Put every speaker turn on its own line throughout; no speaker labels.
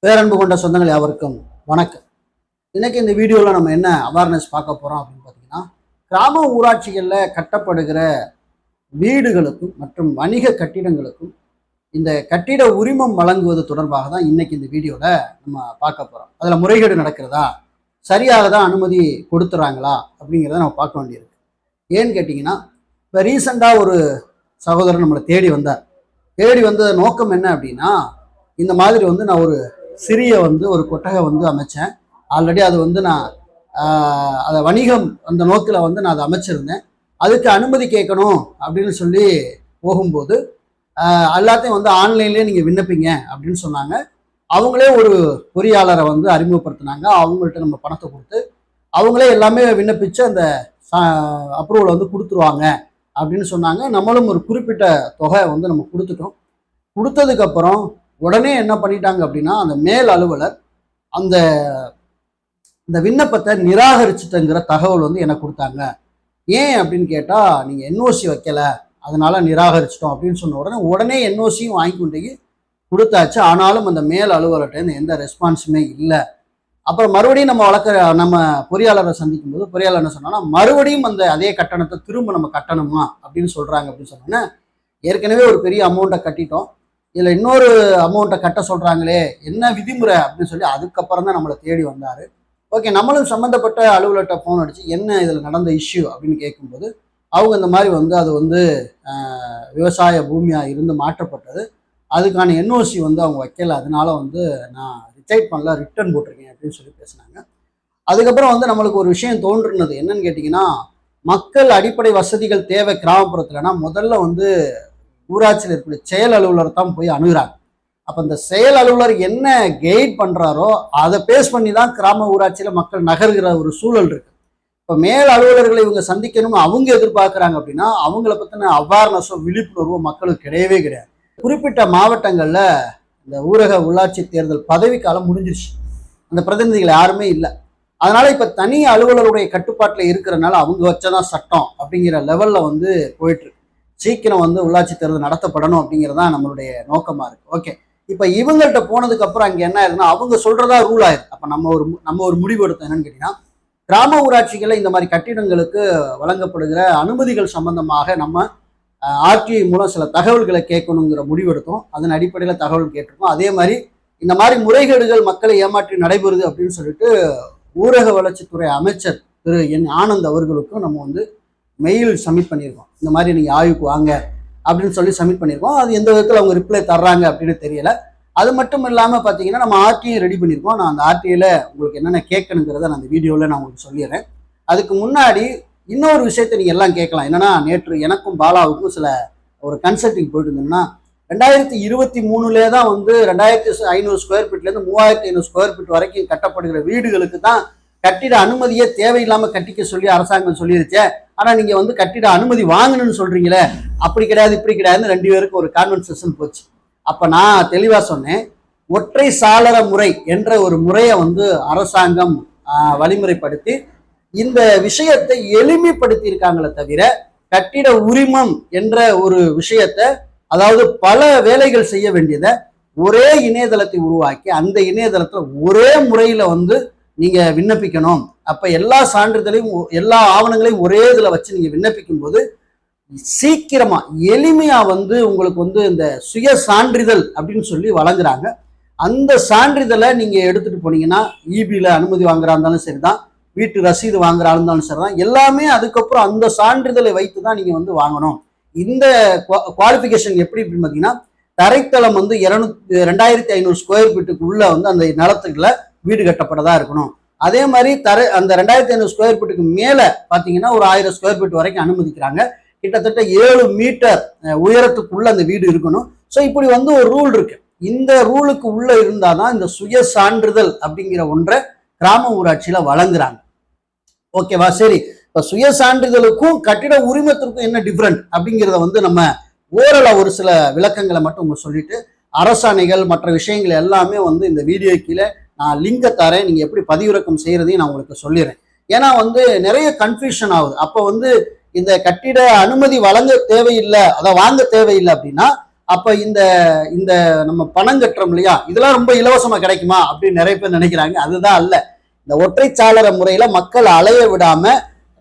பேரன்பு கொண்ட சொந்தங்கள் யாவருக்கும் வணக்கம். இன்னைக்கு இந்த வீடியோவில் நம்ம என்ன அவேர்னஸ் பார்க்க போகிறோம் அப்படின்னு பார்த்தீங்கன்னா, கிராம ஊராட்சிகளில் கட்டப்படுகிற வீடுகளுக்கும் மற்றும் வணிக கட்டிடங்களுக்கும் இந்த கட்டிட உரிமம் வழங்குவது தொடர்பாக தான் இன்னைக்கு இந்த வீடியோவில் நம்ம பார்க்க போகிறோம். அதில் முறைகேடு நடக்கிறதா, சரியாக தான் அனுமதி கொடுத்துறாங்களா அப்படிங்கிறத நம்ம பார்க்க வேண்டியிருக்கு. ஏன்னு கேட்டிங்கன்னா, இப்போ ரீசெண்டாக ஒரு சகோதரர் நம்மளை தேடி வந்த நோக்கம் என்ன அப்படின்னா, இந்த மாதிரி நான் ஒரு சிறிய ஒரு கொட்டகை அமைச்சேன். ஆல்ரெடி அது நான் அதை வணிகம் அந்த நோக்கில் நான் அதை அமைச்சிருந்தேன். அதுக்கு அனுமதி கேட்கணும் அப்படின்னு சொல்லி போகும்போது எல்லாத்தையும் ஆன்லைன்லேயே நீங்கள் விண்ணப்பிங்க அப்படின்னு சொன்னாங்க. அவங்களே ஒரு பொறியாளரை அறிமுகப்படுத்தினாங்க. அவங்கள்ட்ட நம்ம பணத்தை கொடுத்து அவங்களே எல்லாமே விண்ணப்பிச்சு அந்த அப்ரூவலை கொடுத்துருவாங்க அப்படின்னு சொன்னாங்க. நம்மளும் ஒரு குறிப்பிட்ட தொகை நம்ம கொடுத்துட்டோம். கொடுத்ததுக்கப்புறம் உடனே என்ன பண்ணிட்டாங்க அப்படின்னா, அந்த மேல் அலுவலர் அந்த விண்ணப்பத்தை நிராகரிச்சுட்டுங்கிற தகவல் எனக்கு கொடுத்தாங்க. ஏன் அப்படின்னு கேட்டால், நீங்கள் என்ஓசி வைக்கல, அதனால நிராகரிச்சிட்டோம் அப்படின்னு சொன்ன உடனே என்ஓசியும் வாங்கி கொண்டு கொடுத்தாச்சு. ஆனாலும் அந்த மேல் அலுவலர்கிட்ட எந்த ரெஸ்பான்ஸுமே இல்லை. அப்புறம் மறுபடியும் நம்ம பொறியாளரை சந்திக்கும் போது பொறியாளர் என்ன சொன்னா, மறுபடியும் அதே கட்டணத்தை திரும்ப நம்ம கட்டணுமா அப்படின்னு சொல்றாங்க. அப்படின்னு சொன்னோன்னா, ஏற்கனவே ஒரு பெரிய அமௌண்ட்டை கட்டிட்டோம், இதில் இன்னொரு அமௌண்ட்டை கட்ட சொல்கிறாங்களே, என்ன விதிமுறை அப்படின்னு சொல்லி அதுக்கப்புறம் தான் நம்மளை தேடி வந்தார். ஓகே, நம்மளும் சம்மந்தப்பட்ட அலுவலர்கிட்ட ஃபோன் அடித்து என்ன இதில் நடந்த இஷ்யூ அப்படின்னு கேட்கும்போது, அவங்க இந்த மாதிரி அது விவசாய பூமியாக இருந்து மாற்றப்பட்டது, அதுக்கான என்ஓசி அவங்க வைக்கல, அதனால நான் ரிஜெக்ட் பண்ணல, ரிட்டர்ன் போட்டிருக்கேன் அப்படின்னு சொல்லி பேசினாங்க. அதுக்கப்புறம் நம்மளுக்கு ஒரு விஷயம் தோன்றுனது என்னன்னு கேட்டிங்கன்னா, மக்கள் அடிப்படை வசதிகள் தேவை கிராமப்புறத்துலனா முதல்ல ஊராட்சியில் இருக்கக்கூடிய செயல் அலுவலர் தான் போய் அணுகிறாங்க. அப்போ இந்த செயல் அலுவலர் என்ன கைட் பண்ணுறாரோ அதை பேஸ் பண்ணி தான் கிராம ஊராட்சியில் மக்கள் நகர்கிற ஒரு சூழல் இருக்கு. இப்போ மேல் அலுவலர்களை இவங்க சந்திக்கணும்னு அவங்க எதிர்பார்க்குறாங்க அப்படின்னா, அவங்கள பற்றின அவேர்னஸோ விழிப்புணர்வோ மக்களுக்கு கிடையவே கிடையாது. குறிப்பிட்ட மாவட்டங்களில் இந்த ஊரக உள்ளாட்சி தேர்தல் பதவி காலம் முடிஞ்சிருச்சு, அந்த பிரதிநிதிகள் யாருமே இல்லை. அதனால இப்போ தனி அலுவலருடைய கட்டுப்பாட்டில் இருக்கிறனால அவங்க வச்சதான் சட்டம் அப்படிங்கிற லெவலில் போயிட்டு இருக்கு. சீக்கிரம் உள்ளாட்சி தேர்தல் நடத்தப்படணும் அப்படிங்கிறது தான் நம்மளுடைய நோக்கமாக இருக்குது. ஓகே, இப்போ இவங்கள்ட்ட போனதுக்கு அப்புறம் அங்கே என்ன ஆயிருதுன்னா, அவங்க சொல்றதா ரூல் ஆயிருக்கு. அப்போ நம்ம ஒரு முடிவு எடுத்தோம். என்னன்னு கேட்டீங்கன்னா, கிராம ஊராட்சிகளில் இந்த மாதிரி கட்டிடங்களுக்கு வழங்கப்படுகிற அனுமதிகள் சம்பந்தமாக நம்ம ஆர்டிஐ மூலம் சில தகவல்களை கேட்கணுங்கிற முடிவு எடுத்தோம். அதன் அடிப்படையில் தகவல் கேட்டிருக்கோம். அதே மாதிரி இந்த மாதிரி முறைகேடுகள் மக்களை ஏமாற்றி நடைபெறுது அப்படின்னு சொல்லிட்டு ஊரக வளர்ச்சித்துறை அமைச்சர் திரு என் ஆனந்த் அவர்களுக்கும் நம்ம மெயில் சப்மிட் பண்ணியிருக்கோம். இந்த மாதிரி நீங்கள் ஆய்வுக்கு வாங்க அப்படின்னு சொல்லி சப்மிட் பண்ணியிருக்கோம். அது எந்த விதத்தில் அவங்க ரிப்ளை தர்றாங்க அப்படின்னு தெரியல. அது மட்டும் இல்லாமல் பார்த்தீங்கன்னா, நம்ம ஆர்டிஐ ரெடி பண்ணியிருக்கோம். நான் அந்த ஆர்டிஐயில் உங்களுக்கு என்னென்ன கேட்கணுங்கிறத நான் அந்த வீடியோவில் நான் உங்களுக்கு சொல்லிடுறேன். அதுக்கு முன்னாடி இன்னொரு விஷயத்தை நீங்கள் எல்லாம் கேட்கலாம். என்னன்னா, நேற்று எனக்கும் பாலாவுக்கும் ஒரு கன்சல்டிங் போயிட்டு இருந்தோம்னா, 2023 தான் 2500 ஸ்கொயர் ஃபீட்லேருந்து 3500 ஸ்கொயர் ஃபீட் வரைக்கும் கட்டப்படுகிற வீடுகளுக்கு தான் கட்டிட அனுமதியே தேவையில்லாமல் கட்டிக்க சொல்லி அரசாங்கம் சொல்லிருச்சே. ஆனா நீங்க கட்டிட அனுமதி வாங்கணும்னு சொல்றீங்களே, அப்படி கிடையாது இப்படி கிடையாதுன்னு 2 பேருக்கு ஒரு கான்வர்சேஷன் போச்சு. அப்ப நான் தெளிவா சொன்னேன், ஒற்றை சாளர முறை என்ற ஒரு முறையை அரசாங்கம் வழிமுறைப்படுத்தி இந்த விஷயத்தை எளிமைப்படுத்தி இருக்காங்களே தவிர, கட்டிட உரிமம் என்ற ஒரு விஷயத்தை, அதாவது பல வேலைகள் செய்ய வேண்டியதை ஒரே இணையதளத்தை உருவாக்கி அந்த இணையதளத்துல ஒரே முறையில நீங்க விண்ணப்பிக்கணும். அப்ப எல்லா சான்றிதழையும் எல்லா ஆவணங்களையும் ஒரே இதுல வச்சு நீங்க விண்ணப்பிக்கும் போது சீக்கிரமா எளிமையா உங்களுக்கு இந்த சுய சான்றிதழ் அப்படின்னு சொல்லி வழங்குறாங்க. அந்த சான்றிதழை நீங்க எடுத்துட்டு போனீங்கன்னா, இபில அனுமதி வாங்குறா இருந்தாலும் சரிதான், வீட்டு ரசீது வாங்குறா இருந்தாலும் சரிதான், எல்லாமே அதுக்கப்புறம் அந்த சான்றிதழை வைத்து தான் நீங்க வாங்கணும். இந்த குவாலிஃபிகேஷன் எப்படி அப்படின்னு பார்த்தீங்கன்னா, தரைத்தளம் 2500 ஸ்கொயர் ஃபீட்டுக்கு உள்ள அந்த நிலத்துக்குள்ள வீடு கட்டப்படதா இருக்கணும். அதே மாதிரி அந்த 2500 ஸ்கொயர் ஃபீட்டுக்கு மேல பாத்தீங்கன்னா ஒரு 1000 ஸ்கொயர் ஃபீட் வரைக்கும் அனுமதிக்கிறாங்க. கிட்டத்தட்ட 7 மீட்டர் உயரத்துக்குள்ள அந்த வீடு இருக்கணும். ஸோ இப்படி ஒரு ரூல் இருக்கு. இந்த ரூலுக்கு உள்ள இருந்தாதான் இந்த சுய சான்றிதழ் அப்படிங்கிற ஒன்றை கிராம ஊராட்சியில வழங்குறாங்க. ஓகேவா? சரி, இப்ப சுய சான்றிதழுக்கும் கட்டிட உரிமத்திற்கும் என்ன டிஃபரெண்ட் அப்படிங்கிறத நம்ம ஓரளா ஒரு சில விளக்கங்களை மட்டும் சொல்லிட்டு, அரசாணைகள் மற்ற விஷயங்கள் எல்லாமே இந்த வீடியோ கீழே நான் லிங்கை தரேன். நீங்க எப்படி பதிவிறக்கம் செய்யறதையும் நான் உங்களுக்கு சொல்லிடுறேன். ஏன்னா நிறைய கன்ஃபியூஷன் ஆகுது. அப்போ இந்த கட்டிட அனுமதி வழங்க தேவையில்லை, அதை வாங்க தேவையில்லை அப்படின்னா அப்ப இந்த இந்த நம்ம பணம் கட்டுறோம் இல்லையா, இதெல்லாம் ரொம்ப இலவசமா கிடைக்குமா அப்படின்னு நிறைய பேர் நினைக்கிறாங்க. அதுதான் அல்ல. இந்த ஒற்றைச்சாளர முறையில மக்கள் அலைய விடாம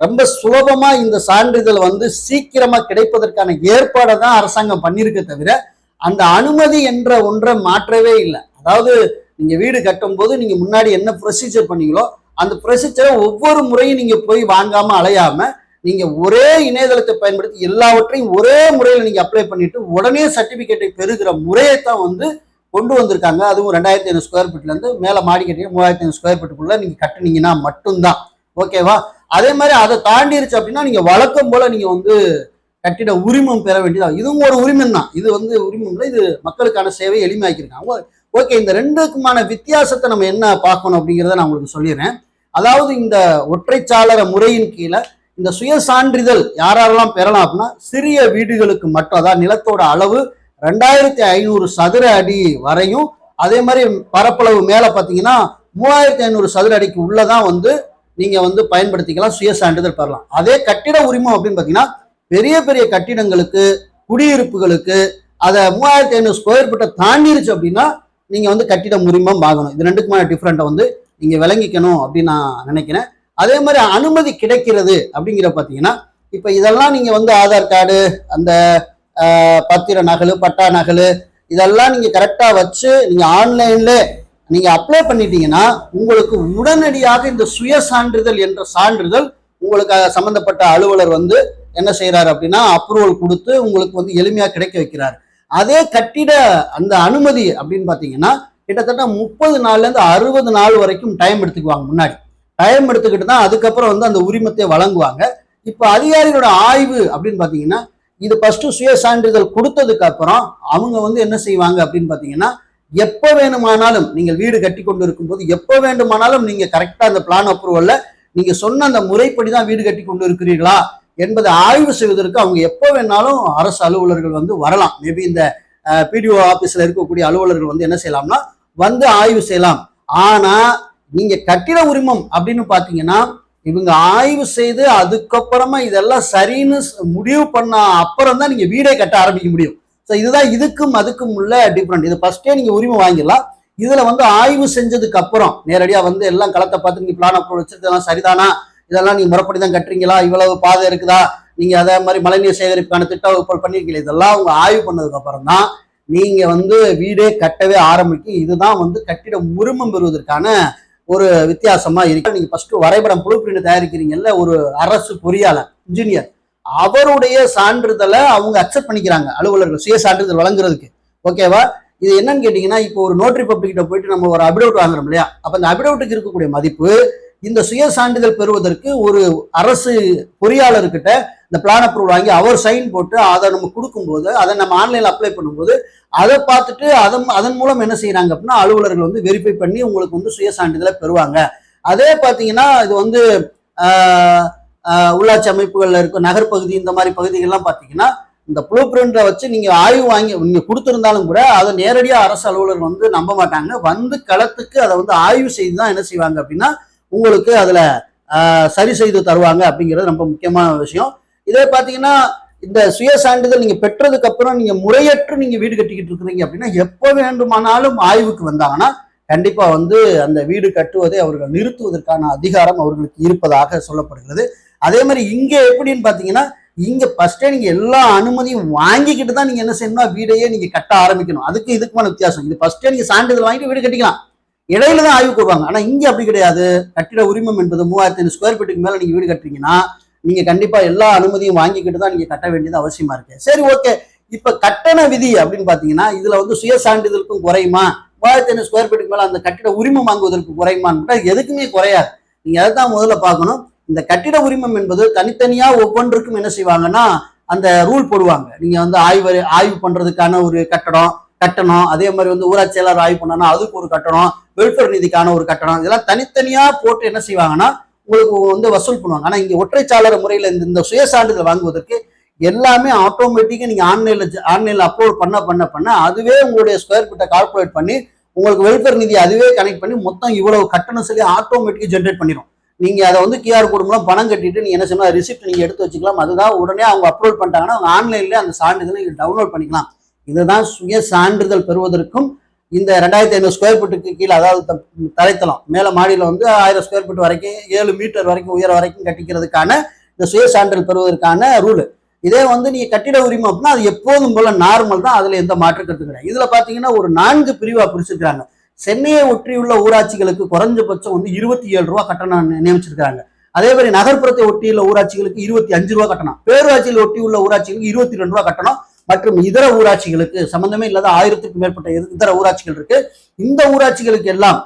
ரொம்ப சுலபமா இந்த சான்றிதழ் வந்து சீக்கிரமா கிடைப்பதற்கான ஏற்பாடை தான் அரசாங்கம் பண்ணியிருக்க தவிர அந்த அனுமதி என்ற ஒன்றை மாற்றவே இல்லை. அதாவது நீங்க வீடு கட்டும் போது நீங்க முன்னாடி என்ன ப்ரொசீஜர் பண்ணீங்களோ அந்த ப்ரொசீஜரை ஒவ்வொரு முறையும் நீங்க போய் வாங்காம அலையாம நீங்க ஒரே இணையதளத்தை பயன்படுத்தி எல்லாவற்றையும் ஒரே முறையில் நீங்க அப்ளை பண்ணிட்டு உடனே சர்டிபிகேட்டை பெறுகிற முறையை தான் வந்து கொண்டு வந்திருக்காங்க. அதுவும் 2500 ஸ்கொயர் ஃபீட்ல இருந்து மேல மாடி கட்டி 3500 ஸ்கொயர் ஃபீட்டுக்குள்ள நீங்க கட்டுனீங்கன்னா மட்டும்தான். ஓகேவா? அதே மாதிரி அதை தாண்டிருச்சு அப்படின்னா நீங்க வழக்கம் போல நீங்க வந்து கட்டிட உரிமம் பெற வேண்டியது. இதுவும் ஒரு உரிமம் தான். இது வந்து உரிமம் இல்லை, இது மக்களுக்கான சேவை எளிமையாக்கியிருக்காங்க. ஓகே, இந்த ரெண்டுக்குமான வித்தியாசத்தை நம்ம என்ன பார்க்கணும் அப்படிங்கிறத நான் உங்களுக்கு சொல்லிடுறேன். அதாவது இந்த ஒற்றைச்சாளர முறையின் கீழே இந்த சுய சான்றிதழ் யாரெல்லாம் பெறலாம் அப்படின்னா சிறிய வீடுகளுக்கு மட்டும், அதாவது நிலத்தோட அளவு 2500 சதுர அடி வரையும், அதே மாதிரி பரப்பளவு மேல பார்த்தீங்கன்னா 3500 சதுர அடிக்கு உள்ளதான் வந்து நீங்க வந்து பயன்படுத்திக்கலாம், சுய சான்றிதழ் பெறலாம். அதே கட்டிட உரிமம் அப்படின்னு பார்த்தீங்கன்னா பெரிய பெரிய கட்டிடங்களுக்கு, குடியிருப்புகளுக்கு அதை 3500 ஸ்கொயர் ஃபீட்டை தாண்டிருச்சு அப்படின்னா நீங்க வந்து கட்டிட உரிமம் வாங்கணும். இது ரெண்டுக்குமான டிஃப்ரெண்ட்டை வந்து நீங்க விளங்கிக்கணும் அப்படின்னு நான் நினைக்கிறேன். அதே மாதிரி அனுமதி கிடைக்கிறது அப்படிங்கிற பார்த்தீங்கன்னா இப்போ இதெல்லாம் நீங்க வந்து ஆதார் கார்டு, அந்த பத்திர நகல், பட்டா நகல் இதெல்லாம் நீங்க கரெக்டா வச்சு நீங்க ஆன்லைன்ல நீங்க அப்ளை பண்ணிட்டீங்கன்னா உங்களுக்கு உடனடியாக இந்த சுய சான்றிதழ் என்ற சான்றிதழ் உங்களுக்கு சம்பந்தப்பட்ட அலுவலர் வந்து என்ன செய்யறாரு அப்படின்னா அப்ரூவல் கொடுத்து உங்களுக்கு வந்து எளிமையா கிடைக்க வைக்கிறாரு. அதே கட்டிட அந்த அனுமதி அப்படின்னு பாத்தீங்கன்னா கிட்டத்தட்ட 30 நாள்ல இருந்து 60 நாள் வரைக்கும் டைம் எடுத்துக்குவாங்க. முன்னாடி டைம் எடுத்துக்கிட்டு தான் அதுக்கப்புறம் வந்து அந்த உரிமத்தை வழங்குவாங்க. இப்ப அதிகாரிகளோட ஆய்வு அப்படின்னு பாத்தீங்கன்னா இது ஃபர்ஸ்ட் சுய சான்றிதழ் கொடுத்ததுக்கு அப்புறம் அவங்க வந்து என்ன செய்வாங்க அப்படின்னு பாத்தீங்கன்னா எப்ப வேணுமானாலும் நீங்கள் வீடு கட்டி கொண்டு இருக்கும் போது எப்ப வேண்டுமானாலும் நீங்க கரெக்டா அந்த பிளான் அப்ரூவல்ல நீங்க சொன்ன அந்த முறைப்படிதான் வீடு கட்டி கொண்டு இருக்கிறீர்களா என்பதை ஆய்வு செய்வதற்கு அவங்க எப்ப வேணாலும் அரசு அலுவலர்கள் வந்து வரலாம். மேபி இந்த பிடிஓ ஆபீஸ்ல இருக்கக்கூடிய அலுவலர்கள் வந்து என்ன செய்யலாம்னா வந்து ஆய்வு செய்யலாம். ஆனா நீங்க கட்டிட உரிமம் அப்படின்னு பாத்தீங்கன்னா இவங்க ஆய்வு செய்து அதுக்கப்புறமா இதெல்லாம் சரின்னு முடிவு பண்ண அப்புறம் தான் நீங்க வீடே கட்ட ஆரம்பிக்க முடியும். ஸோ இதுதான் இதுக்கும் அதுக்கும் உள்ள டிஃப்ரெண்ட். இது ஃபர்ஸ்டே நீங்க உரிமை வாங்கிடலாம். இதுல வந்து ஆய்வு செஞ்சதுக்கு அப்புறம் நேரடியா வந்து எல்லாம் களத்தை பார்த்து நீங்க பிளான் அப்ரூவல் வச்சிருக்கலாம் சரிதானா, இதெல்லாம் நீங்க முறைப்படி தான் கட்டுறீங்களா, இவ்வளவு பாதை இருக்குதா, நீங்க அதே மாதிரி மழைநீர் சேகரிப்புக்கான திட்ட வகுப்புகள் பண்ணிருக்கீங்க, இதெல்லாம் அவங்க ஆய்வு பண்ணதுக்கு அப்புறம் தான் நீங்க வந்து வீடே கட்டவே ஆரம்பிக்கும். இதுதான் வந்து கட்டிட உரிமம் பெறுவதற்கான ஒரு வித்தியாசமா இருக்கு. நீங்க ஃபர்ஸ்ட் வரைபடம் ப்ளூ பிரிண்ட் தயாரிக்கிறீங்கல்ல, ஒரு அரசு பொறியாளர் இன்ஜினியர் அவருடைய சான்றிதழை அவங்க அக்செப்ட் பண்ணிக்கிறாங்க அலுவலர்கள் சுய சான்றிதழ் வழங்குறதுக்கு. ஓகேவா? இது என்னன்னு கேட்டீங்கன்னா இப்போ ஒரு நோட்டரி பப்ளிக்கிட்ட போயிட்டு நம்ம ஒரு அபிடவுட் வாங்குறோம் இல்லையா, அப்ப அந்த அபிடவுட்டுக்கு இருக்கக்கூடிய மதிப்பு இந்த சுய சான்றிதழ் பெறுவதற்கு ஒரு அரசு பொறியாளர்கிட்ட இந்த பிளான் அப்ரூவல் வாங்கி அவர் சைன் போட்டு அதை நம்ம கொடுக்கும்போது அதை நம்ம ஆன்லைன்ல அப்ளை பண்ணும்போது அதை பார்த்துட்டு அதன் மூலம் என்ன செய்யறாங்க அப்படின்னா அலுவலர்கள் வந்து வெரிஃபை பண்ணி உங்களுக்கு வந்து சுய சான்றிதழை பெறுவாங்க. அதே பார்த்தீங்கன்னா இது வந்து உள்ளாட்சி அமைப்புகள்ல இருக்கும் நகர்பகுதி இந்த மாதிரி பகுதிகள்லாம் பார்த்தீங்கன்னா இந்த ப்ளூ பிரிண்டை வச்சு நீங்க ஆய்வு வாங்கி நீங்க கொடுத்துருந்தாலும் கூட அதை நேரடியாக அரசு அலுவலர் வந்து நம்ப மாட்டாங்க. வந்து களத்துக்கு அதை வந்து ஆய்வு செய்து தான் என்ன செய்வாங்க அப்படின்னா உங்களுக்கு அதுல சரி செய்து தருவாங்க அப்படிங்கிறது ரொம்ப முக்கியமான விஷயம். இதே பார்த்தீங்கன்னா இந்த சுய சான்றிதழ் நீங்க பெற்றதுக்கு அப்புறம் நீங்க முறையற்று நீங்க வீடு கட்டிக்கிட்டு இருக்கிறீங்க அப்படின்னா எப்ப வேண்டுமானாலும் ஆய்வுக்கு வந்தாங்கன்னா கண்டிப்பா வந்து அந்த வீடு கட்டுவதை அவர்கள் நிறுத்துவதற்கான அதிகாரம் அவர்களுக்கு இருப்பதாக சொல்லப்படுகிறது. அதே மாதிரி இங்க எப்படின்னு பாத்தீங்கன்னா இங்க ஃபர்ஸ்டே நீங்க எல்லா அனுமதியும் வாங்கிக்கிட்டு தான் நீங்க என்ன செய்யணும்னா வீடையே நீங்க கட்ட ஆரம்பிக்கணும். அதுக்கு இதுக்குமான வித்தியாசம். இது ஃபர்ஸ்டே நீங்க சான்றிதழ் வாங்கிட்டு வீடு கட்டிக்கலாம், இடையில தான் ஆய்வு கூறுவாங்க. ஆனா இங்க அப்படி கிடையாது. கட்டிட உரிமம் என்பது 3500 ஸ்கொயர் ஃபீட்டுக்கு மேல நீங்க வீடு கட்டுறீங்கன்னா நீங்க கண்டிப்பா எல்லா அனுமதியும் வாங்கிக்கிட்டு தான் நீங்க கட்ட வேண்டியது அவசியமா இருக்கு. சரி, ஓகே. இப்ப கட்டண விதி அப்படின்னு பாத்தீங்கன்னா இதுல வந்து சுய சான்றிதழுக்கும் குறையுமா, 3500 ஸ்கொயர் ஃபீட்டுக்கு மேல அந்த கட்டிட உரிமம் வாங்குவதற்கு குறையுமான்னு எதுக்குமே குறையாது. நீங்க அதைத்தான் முதல்ல பார்க்கணும். இந்த கட்டிட உரிமம் என்பது தனித்தனியா ஒவ்வொன்றுக்கும் என்ன செய்வாங்கன்னா அந்த ரூல் போடுவாங்க. நீங்க வந்து ஆய்வு பண்றதுக்கான ஒரு கட்டணம், அதே மாதிரி வந்து ஊராட்சி செயலாளர் ஆய்வு பண்ணா அதுக்கு ஒரு கட்டணம், வெல்ஃபேர் நிதிக்கான ஒரு கட்டணம், இதெல்லாம் தனித்தனியா போட்டு என்ன செய்வாங்கன்னா உங்களுக்கு வந்து வசூல் பண்ணுவாங்க. ஆனா இங்க ஒற்றைச்சாளர் முறையில இந்த சுய சான்றிதழ் வாங்குவதற்கு எல்லாமே ஆட்டோமேட்டிக்கா நீங்க ஆன்லைன்ல அப்லோட் பண்ண அதுவே உங்களுடைய ஸ்கொயர் ஃபீட்டை கால்குலேட் பண்ணி உங்களுக்கு வெல்ஃபேர் நிதி அதுவே கனெக்ட் பண்ணி மொத்தம் இவ்வளவு கட்டணம் சொல்லி ஆட்டோமேட்டிக்கா ஜென்ரேட் பண்ணிடும். நீங்க அதை வந்து கியூஆர் கோடு மூலம் பணம் கட்டிட்டு நீங்க என்ன செய்யணும் ரிசிப்ட் நீங்க எடுத்து வச்சுக்கலாம். அதுதான் உடனே அவங்க அப்லோட் பண்ணிட்டாங்கன்னா அவங்க ஆன்லைன்ல அந்த சான்றிதழை நீங்க டவுன்லோட் பண்ணிக்கலாம். இதுதான் சுய சான்றிதழ் பெறுவதற்கும் இந்த 2500 ஸ்கொயர் ஃபீட்டுக்கு கீழே, அதாவது தரைத்தளம் மேல மாடியில் வந்து 1000 ஸ்கொயர் ஃபீட் வரைக்கும் 7 மீட்டர் வரைக்கும் உயர வரைக்கும் கட்டிக்கிறதுக்கான இந்த சுய சான்றிதழ் பெறுவதற்கான ரூல். இதே வந்து நீங்க கட்டிட உரிமை அப்படின்னா அது எப்போதும் போல நார்மல் தான், அதுல எந்த மாற்று கருத்து கிடையாது. இதுல பாத்தீங்கன்னா ஒரு 4 பிரிவா பிரிச்சிருக்காங்க. சென்னையை ஒட்டியுள்ள ஊராட்சிகளுக்கு குறைஞ்சபட்சம் வந்து 27 ரூபா கட்டணம் நியமிச்சிருக்காங்க. அதே மாதிரி நகர்ப்புறத்தை ஒட்டியுள்ள ஊராட்சிகளுக்கு 25 ரூபா கட்டணம், பேரூராட்சியில் ஒட்டியுள்ள ஊராட்சிகளுக்கு 22 ரூபா கட்டணம், மற்றும் இதர ஊராட்சிகளுக்கு சம்பந்தமே இல்லாத 1000க்கும் மேற்பட்ட இதர ஊராட்சிகள் இருக்கு. இந்த ஊராட்சிகளுக்கு எல்லாம்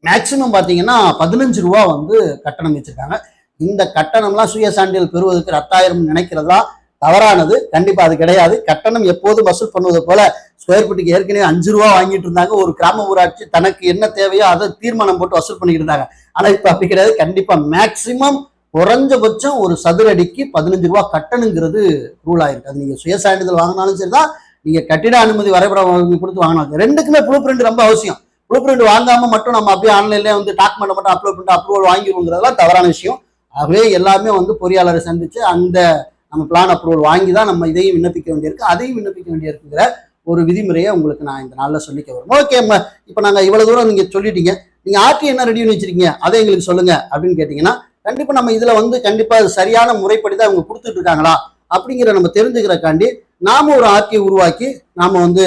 மேக்சிமம் பாத்தீங்கன்னா 15 ரூபா வந்து கட்டணம் வச்சிருக்காங்க. இந்த கட்டணம்லாம் சுய சான்றிதழ் பெறுவதற்கு 10,000 நினைக்கிறதா தவறானது. கண்டிப்பா அது கிடையாது. கட்டணம் எப்போதும் வசூல் பண்ணுவது போல ஸ்கொயர் ஃபீட்டுக்கு ஏற்கனவே 5 ரூபா வாங்கிட்டு இருந்தாங்க. ஒரு கிராம ஊராட்சி தனக்கு என்ன தேவையோ அதை தீர்மானம் போட்டு வசூல் பண்ணிட்டு இருந்தாங்க. ஆனா இப்ப அப்படி கிடையாது. கண்டிப்பா மேக்சிமம் குறைஞ்சபட்சம் ஒரு சதுர அடிக்கு 15 ரூபா கட்டணுங்கிறது ரூல் ஆயிருக்கு. அது நீங்க சுய சான்றிதழ் வாங்கினாலும் சரிதான், நீங்க கட்டிட அனுமதி வரைபடம் கொடுத்து வாங்கினாலும், ரெண்டுக்குமே ப்ளூ பிரிண்ட் ரொம்ப அவசியம். ப்ளூ பிரிண்ட் வாங்காம மட்டும் நம்ம அப்படியே ஆன்லைன்ல வந்து டாக்குமெண்ட் மட்டும் அப்லோட் பண்ணிட்டு அப்ரூவல் வாங்கிடுவோங்கிறதெல்லாம் தவறான விஷயம். ஆகவே எல்லாமே வந்து பொறியாளரை சந்திச்சு அந்த நம்ம பிளான் அப்ரூவல் வாங்கி தான் நம்ம இதையும் விண்ணப்பிக்க வேண்டியிருக்கு, அதையும் விண்ணப்பிக்க வேண்டியிருக்குங்கிற ஒரு விதிமுறையை உங்களுக்கு நான் இந்த நாளில் சொல்லிக்க வரும். ஓகே, இப்போ நாங்கள் இவ்வளவு தூரம் நீங்க சொல்லிட்டீங்க, நீங்க ஆர்டி என்ன ரெடி பண்ணி வச்சிருக்கீங்க அதை எங்களுக்கு சொல்லுங்க அப்படின்னு கேட்டீங்கன்னா, கண்டிப்பா நம்ம இதுல வந்து கண்டிப்பா சரியான முறைப்படி தான் அவங்க கொடுத்துட்டு இருக்காங்களா அப்படிங்கிற நம்ம தெரிஞ்சுக்கிறக்காண்டி நாம ஒரு ஆர்டியை உருவாக்கி நாம வந்து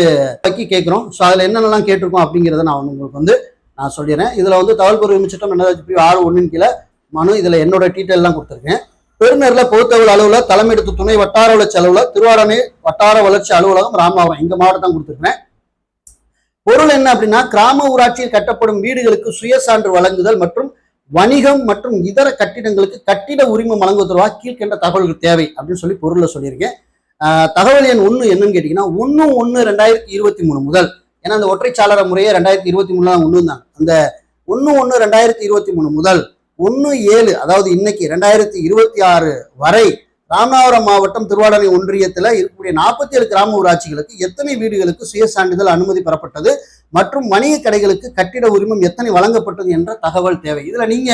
கேட்கிறோம். ஸோ அதுல என்னென்னலாம் கேட்டிருக்கோம் அப்படிங்கிறத நான் உங்களுக்கு வந்து நான் சொல்லிடுறேன். இதுல வந்து தகவல் பொறிவு சட்டம் 2006 கீழே மனு, இதுல என்னோட டீட்டெயில் எல்லாம் கொடுத்துருக்கேன். பெருநர்ல பொதுத்தகவல் அலுவலர், தலைமையிடத்து துணை வட்டார வளர்ச்சி அலுவலர், திருவாரணை வட்டார வளர்ச்சி அலுவலகம், ராமநாதபுரம், எங்க மாவட்டம் கொடுத்துருக்கேன். பொருள் என்ன அப்படின்னா, கிராம ஊராட்சியில் கட்டப்படும் வீடுகளுக்கு சுயசான்று வழங்குதல் மற்றும் வணிகம் மற்றும் இதர கட்டிடங்களுக்கு கட்டிட உரிமம் வழங்குவதற்காக கீழ்கண்ட தகவல்கள் தேவை அப்படின்னு சொல்லி பொருள்ல சொல்லியிருக்கேன். தகவல் எண் 1 என்னன்னு கேட்டீங்கன்னா, 1/1/2023 முதல், ஏன்னா அந்த ஒற்றைச்சாளர முறையை 2023 தான் கொண்டு வந்தாங்க. அந்த 1/1/2023 முதல் 1/7, அதாவது இன்னைக்கு 2026 வரை ராமநாதபுரம் மாவட்டம் திருவாரணை ஒன்றியத்தில் இருக்கக்கூடிய 47 கிராம ஊராட்சிகளுக்கு எத்தனை வீடுகளுக்கு சுய சான்றிதழ் அனுமதி பெறப்பட்டது மற்றும் வணிக கடைகளுக்கு கட்டிட உரிமம் எத்தனை வழங்கப்பட்டது என்ற தகவல் தேவை. இதுல நீங்க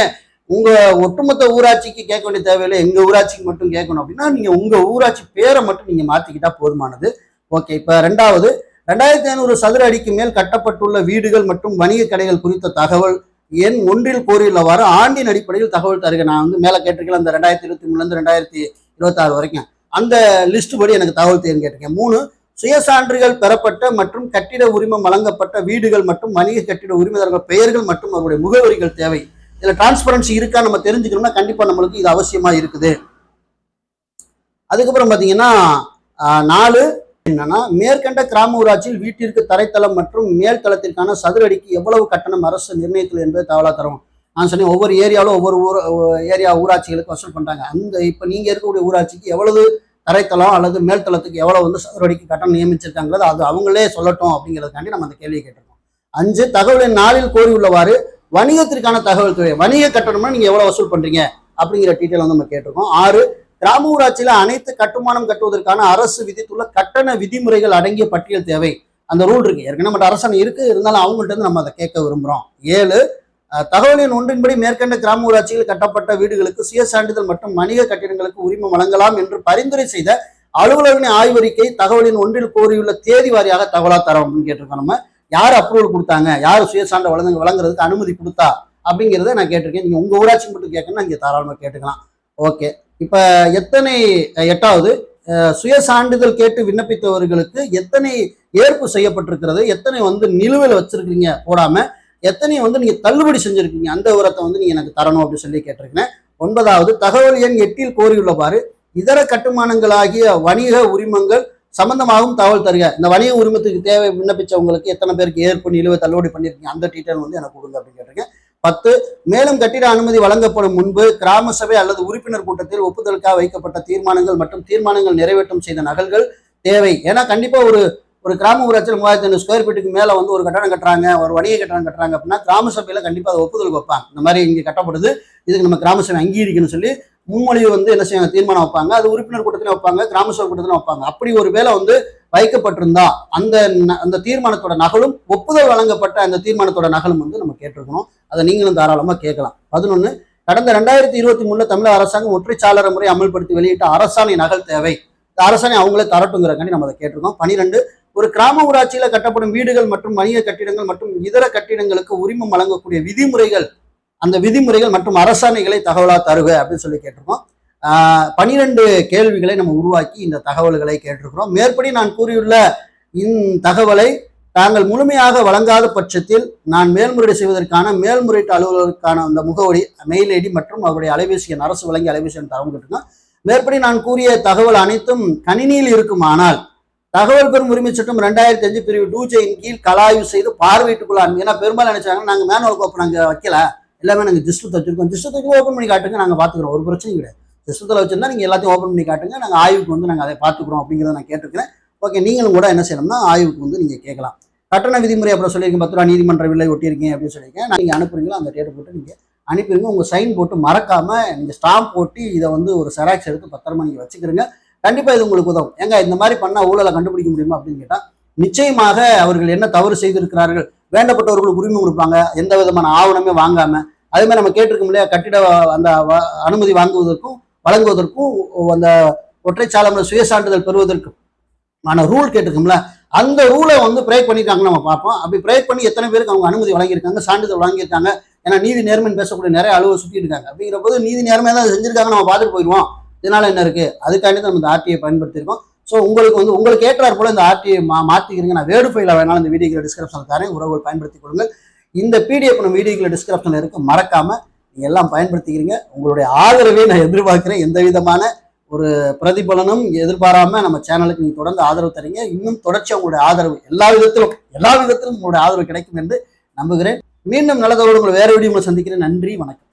உங்க ஒட்டுமொத்த ஊராட்சிக்கு கேட்க வேண்டிய தேவையில்லை, எங்க ஊராட்சிக்கு மட்டும் கேட்கணும் அப்படின்னா நீங்க உங்க ஊராட்சி பேரை மட்டும் நீங்க மாத்திக்கிட்டா போதுமானது. ஓகே, இப்ப 2வது, 2500 சதுர அடிக்கு மேல் கட்டப்பட்டுள்ள வீடுகள் மற்றும் வணிக கடைகள் குறித்த தகவல் எண் 1 கோரியுள்ளவாறு ஆண்டின் அடிப்படையில் தகவல் தருக. நான் வந்து மேல கேட்டிருக்கேன், அந்த 2023 2026 வரைக்கும் அந்த லிஸ்ட் படி எனக்கு தகவல் தேர்ந்து கேட்டிருக்கேன். 3, சுய சான்றுகள் பெறப்பட்ட மற்றும் கட்டிட உரிமம் வழங்கப்பட்ட வீடுகள் மற்றும் வணிக கட்டிட உரிமையாளர்கள் பெயர்கள் மற்றும் அவருடைய முகவரிகள் தேவை. இதுல டிரான்ஸ்பரன்சி இருக்கா நம்ம தெரிஞ்சுக்கணும்னா கண்டிப்பா நம்மளுக்கு இது அவசியமா இருக்குது. அதுக்கப்புறம் பாத்தீங்கன்னா 4 என்னன்னா, மேற்கண்ட கிராம ஊராட்சியில் வீட்டிற்கு தரைத்தளம் மற்றும் மேல் தளத்திற்கான சதுர அடிக்கு எவ்வளவு கட்டணம் அரசு நிர்ணயித்தது என்பதை தகவலா தரும். நான் சொன்னேன், ஒவ்வொரு ஏரியாவிலும் ஒவ்வொரு ஏரியா ஊராட்சிகளுக்கு வசூல் பண்றாங்க. அந்த இப்ப நீங்க இருக்கக்கூடிய ஊராட்சிக்கு எவ்வளவு தரைத்தளம் அல்லது மேல் தளத்துக்கு எவ்வளவு வந்து சதுர அடிக்கு கட்டணம் நியமிச்சிருக்காங்கிறது அது அவங்களே சொல்லட்டும் அப்படிங்கிறதுக்காண்டி நம்ம அந்த கேள்வியை கேட்டிருக்கோம். 5, தகவலின் 4 கோரியுள்ளவாறு வணிகத்திற்கான தகவல் தேவை. வணிக கட்டணம்னா நீங்க எவ்வளவு வசூல் பண்றீங்க அப்படிங்கிற டீட்டெயில் வந்து நம்ம கேட்டிருக்கோம். 6, கிராம ஊராட்சியில அனைத்து கட்டுமானம் கட்டுவதற்கான அரசு விதித்துள்ள கட்டண விதிமுறைகள் அடங்கிய பட்டியல் தேவை. அந்த ரூல் இருக்கு, ஏற்கனவே நம்ம அரசாணை இருக்கு, இருந்தாலும் அவங்கள்ட்ட இருந்து நம்ம அதை கேட்க விரும்புறோம். 7, தகவலின் 1 மேற்கண்ட கிராம ஊராட்சியில் கட்டப்பட்ட வீடுகளுக்கு சுய சான்றிதழ் மற்றும் வணிக கட்டிடங்களுக்கு உரிமம் வழங்கலாம் என்று பரிந்துரை செய்த அலுவலர்களின் ஆய்வறிக்கை தகவலின் 1 கோரியுள்ள தேதி வாரியாக தகவலா தரோம் அப்படின்னு கேட்டிருக்கோம். நம்ம யார் அப்ரூவல் கொடுத்தாங்க, யார் சுய சான்று வழங்குறதுக்கு அனுமதி கொடுத்தா அப்படிங்கிறத நான் கேட்டிருக்கேன். நீங்க உங்க ஊராட்சி மட்டும் கேட்கணும், இங்க தாராளமா கேட்டுக்கலாம். ஓகே, இப்ப எத்தனை 8வது, சுய சான்றிதழ் கேட்டு விண்ணப்பித்தவர்களுக்கு எத்தனை ஏற்பு செய்யப்பட்டிருக்கிறது, எத்தனை வந்து நிலுவையில் வச்சிருக்கீங்க போடாம, எத்தனை வந்து நீங்க தள்ளுபடி செஞ்சிருக்கீங்க அந்த விவரத்தை வந்து நீங்க எனக்கு தரணும் அப்படின்னு சொல்லி கேட்டிருக்கேன். 9வது, தகவல் எண் 8 கோரியுள்ளவாறு இதர கட்டுமானங்களாகிய வணிக உரிமங்கள் சம்பந்தமாகவும் தகவல் தருக. இந்த வணிக உரிமத்துக்கு தேவை விண்ணப்பிச்சவங்களுக்கு எத்தனை பேருக்கு ஏற்பு நிலுவை தள்ளுபடி பண்ணியிருக்கீங்க அந்த டீட்டெயில் வந்து எனக்கு கொடுங்க அப்படின்னு கேட்டிருக்கேன். 10, மேலும் கட்டிட அனுமதி வழங்கப்படும் முன்பு கிராம சபை அல்லது உறுப்பினர் கூட்டத்தில் ஒப்புதலுக்காக வைக்கப்பட்ட தீர்மானங்கள் மற்றும் தீர்மானங்கள் நிறைவேற்றம் செய்த நகல்கள் தேவை. ஏன்னா கண்டிப்பா ஒரு கிராம ஊராட்சியில் 3500 ஸ்கொயர் ஃபீட்டுக்கு மேல வந்து ஒரு கட்டடம் கட்டுறாங்க, ஒரு வணிக கட்டடம் கட்டுறாங்க அப்படின்னா கிராம சபையில கண்டிப்பா அதை ஒப்புதலுக்கு வைப்பாங்க. இந்த மாதிரி இங்க கட்டப்படுது, இதுக்கு நம்ம கிராம சபை அங்கீகரிக்கணும்னு சொல்லி முன்மொழிவு வந்து என்ன செய்வாங்க, தீர்மானம் வைப்பாங்க. அது உறுப்பினர் கூட்டத்திலும் வைப்பாங்க, கிராம சபை கூட்டத்திலும் வைப்பாங்க. அப்படி ஒரு வேலை வந்து வைக்கப்பட்டிருந்தா அந்த தீர்மானத்தோட நகலும் ஒப்புதல் வழங்கப்பட்ட அந்த தீர்மானத்தோட நகலும் வந்து நம்ம கேட்டிருக்கணும். அதை நீங்களும் தாராளமா கேட்கலாம். 11, கடந்த 2023 தமிழக அரசாங்கம் ஒற்றைச்சாளர முறை அமல்படுத்தி வெளியிட்ட அரசாணை நகல் தேவை. இந்த அரசாணை அவங்களே தரட்டுங்கிறக்காண்டி நம்ம அதை கேட்டிருக்கோம். 12, ஒரு கிராம ஊராட்சியில கட்டப்படும் வீடுகள் மற்றும் வணிக கட்டிடங்கள் மற்றும் இதர கட்டிடங்களுக்கு உரிமம் வழங்கக்கூடிய விதிமுறைகள், அந்த விதிமுறைகள் மற்றும் அரசாணைகளை தகவலா தருக அப்படின்னு சொல்லி கேட்டிருக்கோம். 12 கேள்விகளை நம்ம உருவாக்கி இந்த தகவல்களை கேட்டிருக்கிறோம். மேற்படி நான் கூறியுள்ள தகவலை தாங்கள் முழுமையாக வழங்காத பட்சத்தில் நான் மேல்முறையீடு செய்வதற்கான மேல்முறையீட்டு அலுவலருக்கான அந்த முகவரி, மெயில் ஐடி மற்றும் அவருடைய அலைபேசி எண், அரசு வழங்கிய அலைபேசி எண் தரவும் கேட்டுங்க. மேற்படி நான் கூறிய தகவல் அனைத்தும் கணினியில் இருக்குமானால் தகவல் பெறும் உரிமை சட்டம் 2005 பிரிவு 2J கீழ் கலாய்வு செய்து பார்வையிட்டுக்குள்ளார். ஏன்னா பெரும்பாலும் நினைச்சாங்க நாங்கள் மேனுவல் கோப்பை நாங்கள் வைக்கல, எல்லாமே நாங்கள் ஜிஸ்டத்தை வச்சிருக்கோம், ஜிஸ்டத்துக்கு ஓப்பன் பண்ணி காட்டுங்க, நாங்கள் பார்த்துக்கிறோம், ஒரு பிரச்சனையும் கிடையாது. ஜிஸ்டத்தில் வச்சிருந்தா நீங்கள் எல்லாத்தையும் ஓப்பன் பண்ணி காட்டுங்க, நாங்கள் ஆய்வுக்கு வந்து நாங்கள் அதை பார்த்துக்கிறோம் அப்படிங்கிறத நான் கேட்டிருக்கிறேன். ஓகே, நீங்களும் கூட என்ன செய்யணும்னா ஆய்வுக்கு வந்து நீங்கள் கேட்கலாம். கட்டண விதிமுறை அப்புறம் சொல்லியிருக்கேன், 10 ரூபா நீதிமன்ற விலை ஒட்டியிருக்கேன் அப்படின்னு சொல்லியிருக்கேன். நீங்கள் அனுப்புறீங்களோ அந்த டேட்டை போட்டு நீங்கள் அனுப்பிடுங்க. உங்கள் சைன் போட்டு மறக்காமல் நீங்கள் ஸ்டாம்ப் போட்டு இதை வந்து ஒரு செராக்ஸ் எடுத்து பத்திரமா நீங்கள் வச்சுக்கிறீங்க. கண்டிப்பாக இது உங்களுக்கு உதவும். ஏங்க இந்த மாதிரி பண்ணால் ஊழலை கண்டுபிடிக்க முடியுமா அப்படின்னு கேட்டால் நிச்சயமாக அவர்கள் என்ன தவறு செய்திருக்கிறார்கள், வேண்டப்பட்டவர்களுக்கு உரிமை கொடுப்பாங்க, எந்த விதமான ஆவணமே வாங்காமல். அதே மாதிரி நம்ம கேட்டிருக்கோம் இல்லையா, கட்டிட அந்த அனுமதி வாங்குவதற்கும் வழங்குவதற்கும் அந்த ஒற்றைச்சாளர சுய சான்றிதழ் பெறுவதற்கும் ரூல் கேட்டிருக்கோம்ல, அந்த ரூலை வந்து பிரேக் பண்ணியிருக்காங்கன்னு நம்ம பார்ப்போம். அப்படி பிரேக் பண்ணி எத்தனை பேருக்கு அவங்க அனுமதி வழங்கியிருக்காங்க, சான்றிதழ் வாங்கியிருக்காங்க. ஏன்னா நீதி நேர்மைன்னு பேசக்கூடிய நிறைய அலுவலர் சுற்றிட்டு இருக்காங்க. அப்படிங்கிற போது நீதி நேர்மையாக தான் செஞ்சிருக்காங்க, நம்ம பார்த்துட்டு போயிடுவோம். இதனால என்ன இருக்கு, அதுக்காண்டி தான் நம்ம இந்த ஆர்டிஐ பயன்படுத்தியிருக்கோம். ஸோ உங்களுக்கு ஏற்றார் போல இந்த ஆர்டிஐ மாற்றிக்கிறீங்க. நான் வேர்டு ஃபைல வேணாலும் இந்த வீடியோக்களை டிஸ்கிரிப்ஷனில் தரேன், உறவுகள் பயன்படுத்திக் கொள்ளுங்கள். இந்த பிடிஎஃப் நம்ம வீடியோக்களை டிஸ்கிரிப்ஷனில் இருக்கு, மறக்காம நீங்கள் எல்லாம் பயன்படுத்திக்கிறீங்க. உங்களுடைய ஆதரவை நான் எதிர்பார்க்கிறேன். எந்த விதமான ஒரு பிரதிபலனும் எதிர்பாராம நம்ம சேனலுக்கு நீங்க தொடர்ந்து ஆதரவு தரீங்க. இன்னும் தொடர்ச்சியா உங்களுடைய ஆதரவு எல்லா விதத்திலும் உங்களுடைய ஆதரவு கிடைக்கும் என்று நம்புகிறேன். மீண்டும் நல்லதோடு உங்களை வேற வீடியோ சந்திக்கிறேன். நன்றி, வணக்கம்.